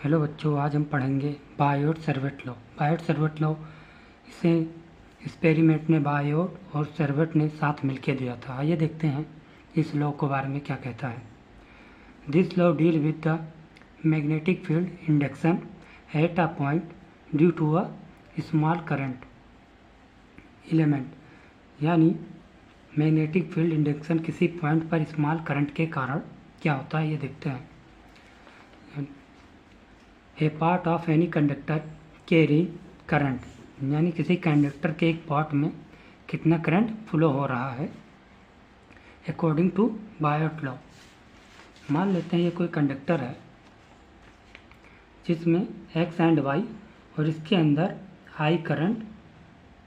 Hello बच्चों, आज हम पढ़ेंगे बायोट-सैवर्ट लॉ। बायोट-सैवर्ट लॉ इसे एक्सपेरिमेंट में बायोट और सैवर्ट ने साथ मिलकर दिया था। आइए देखते हैं इस लॉ के बारे में क्या कहता है। This law deal with the magnetic field induction at a point due to a small current element, यानी मैग्नेटिक फील्ड इंडक्शन किसी पॉइंट पर स्मॉल करंट के कारण क्या होता है ये देखते हैं। A part of any conductor carry current, यानी किसी कंडक्टर के एक पार्ट में कितना करंट फ्लो हो रहा है अकॉर्डिंग टू बायोट लॉ। मान लेते हैं ये कोई कंडक्टर है जिसमें एक्स एंड वाई और इसके अंदर आई करंट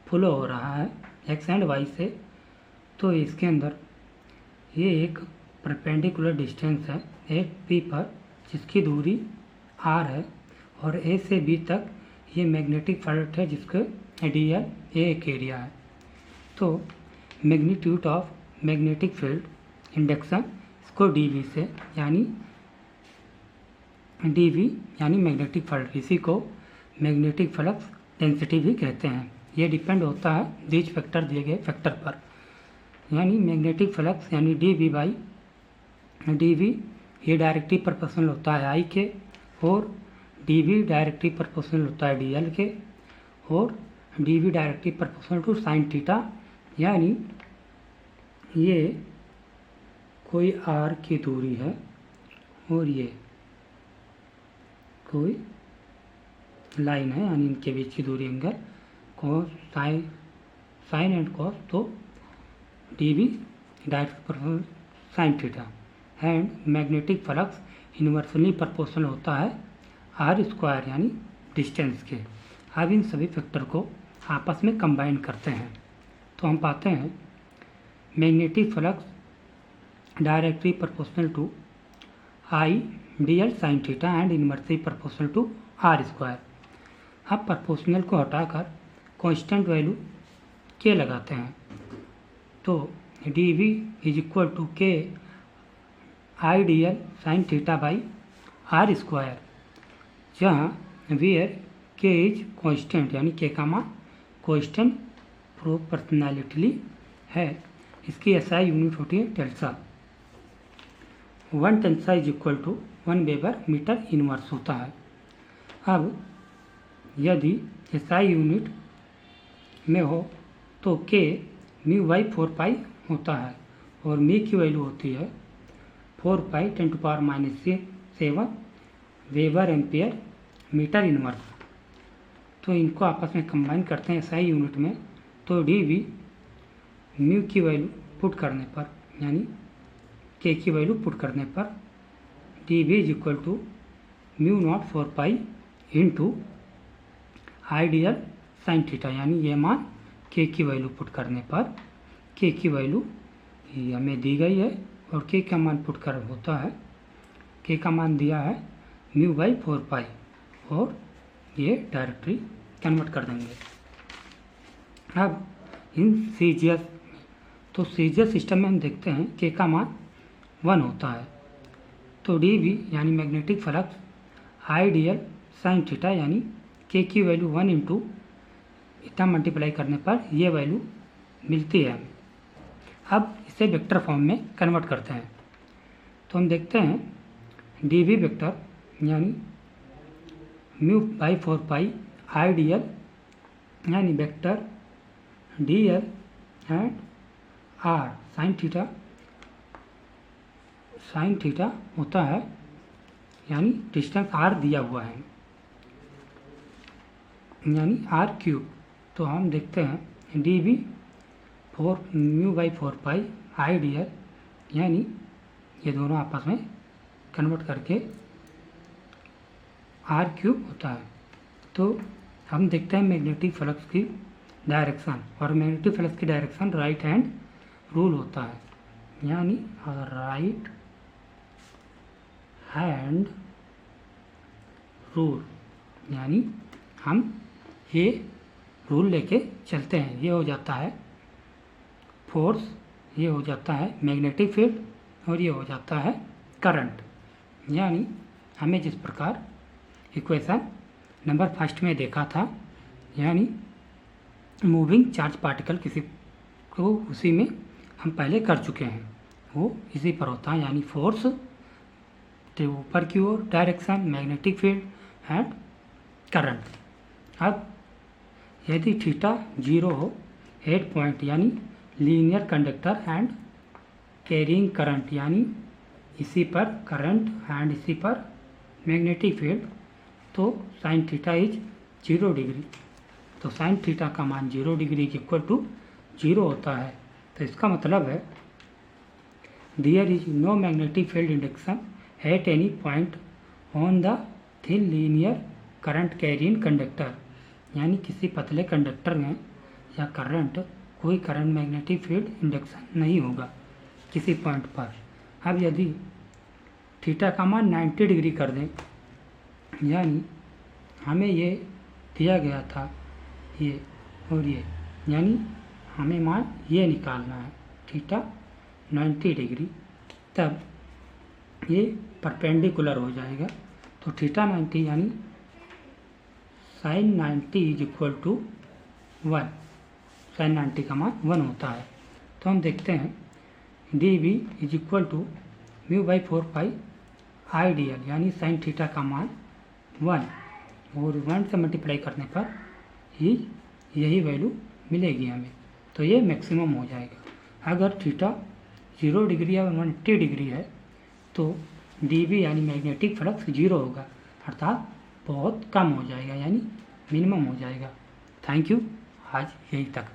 फ्लो हो रहा है एक्स एंड वाई से। तो इसके अंदर ये एक परपेंडिकुलर डिस्टेंस है एक पी पर जिसकी दूरी आर है और ए से बी तक ये मैग्नेटिक फील्ड है जिसका एडियल ए एक एरिया है। तो magnitude of magnetic field induction इसको डीवी से यानी मैग्नेटिक फील्ड, इसी को मैग्नेटिक फ्लक्स डेंसिटी भी कहते हैं। ये डिपेंड होता है दीज फैक्टर दिए गए फैक्टर पर, यानी मैग्नेटिक फ्लक्स यानी डीवी ये डायरेक्टली प्रोपोर्शनल होता है आई के और डीवी डायरेक्टली प्रोपोर्शनल होता है डीएल के और DV directly proportional to sine theta, यानी ये कोई आर की दूरी है और ये कोई लाइन है, यानी इनके बीच की दूरी angle cos sine and cos, तो DV direct proportional sine theta and magnetic flux inversely proportional होता है आर स्क्वायर यानी डिस्टेंस के। अब इन सभी फैक्टर को आपस में कंबाइन करते हैं तो हम पाते हैं magnetic flux directly proportional to I D L sine theta and inversely proportional to R square. अब प्रोपोर्शनल को हटाकर कांस्टेंट वैल्यू के लगाते हैं तो D V is equal to K I D L sine theta by R square, जहाँ where K is constant यानी K का मान कांस्टेंट प्रोपोर्शनैलिटी है। इसकी एसआई यूनिट होती है टेल्सा। 1 टेल्सा is equal to 1 weber metre inverse होता है। अब यदि एसआई यूनिट में हो तो के म्यू बाई 4 पाई होता है और मी की वैल्यू होती है 4 पाई 10⁻⁷ वेबर एम्पियर मीटर इनवर्स। तो इनको आपस में कंबाइन करते हैं एसआई यूनिट में, तो डी वी म्यू की वैल्यू पुट करने पर यानी के की वैल्यू पुट करने पर D V is equal to mu naught 4 pi into ideal sine theta, यानी ये मान के की वैल्यू पुट करने पर के की वैल्यू हमें दी गई है और के का मान पुट कर होता है के का मान दिया है म्यू बाई 4 पाई और ये डायरेक्टली कन्वर्ट कर देंगे। अब इन सीजीएस तो सीजीएस सिस्टम में हम देखते हैं के का मान 1 होता है तो डी वी यानी magnetic flux ideal sine theta यानी के की वैल्यू 1 इंटू इतना मल्टीप्लाई करने पर ये वैल्यू मिलती है। अब इसे वेक्टर फॉर्म में कन्वर्ट करते हैं तो हम देखते हैं डी वी वेक्टर यानी mu by 4 pi I D L यानी vector D L and R sine theta होता है, यानी डिस्टेंस आर दिया हुआ है यानी आर क्यूब। तो हम देखते हैं D V 4 mu by 4 pi I D L, यानी ये दोनों आपस में कन्वर्ट करके आर क्यूब होता है। तो हम देखते हैं मैग्नेटिक फ्लक्स की डायरेक्शन, और मैग्नेटिक फ्लक्स की डायरेक्शन राइट हैंड रूल होता है, यानी राइट हैंड रूल, यानी हम ये रूल लेके चलते हैं। ये हो जाता है फोर्स, ये हो जाता है मैग्नेटिक फील्ड और ये हो जाता है करंट, यानी हमें जिस प्रकार इक्वेशन नंबर फर्स्ट में देखा था, यानी मूविंग चार्ज पार्टिकल किसी को, उसी में हम पहले कर चुके हैं, वो इसी पर होता है, यानी फोर्स ऊपर की ओर, direction, magnetic field and current. अब यदि थीटा 0 हो, 8 पॉइंट यानी linear conductor and carrying current, यानी इसी पर करंट एंड इसी पर मैग्नेटिक फील्ड, तो साइन थीटा इज 0 डिग्री। तो साइन थीटा का मान 0 डिग्री इक्वल टू 0 होता है। तो इसका मतलब है there is no magnetic field induction at any point on the thin linear current carrying conductor, यानी किसी पतले कंडक्टर में या करंट कोई करंट मैग्नेटिक फील्ड इंडक्शन नहीं होगा किसी पॉइंट पर। अब यदि थीटा का मान 90 डिग्री कर दें, यानी हमें ये दिया गया था ये और ये, यानी हमें मान ये निकालना है थीटा 90 डिग्री, तब ये परपेंडिकुलर हो जाएगा। तो थीटा 90 यानी sine 90 is equal to 1, sine 90 का मान 1 होता है। तो हम देखते हैं D V is equal to mu by 4 pi I D L, यानी साइन थीटा का मान 1 और 1 से मल्टीप्लाई करने पर ही यही वैल्यू मिलेगी हमें। तो ये मैक्सिमम हो जाएगा। अगर थीटा 0 डिग्री या 180 डिग्री है तो डी वी यानी मैग्नेटिक फ्लक्स 0 होगा, अर्थात बहुत कम हो जाएगा, यानी मिनिमम हो जाएगा। थैंक यू, आज यहीं तक।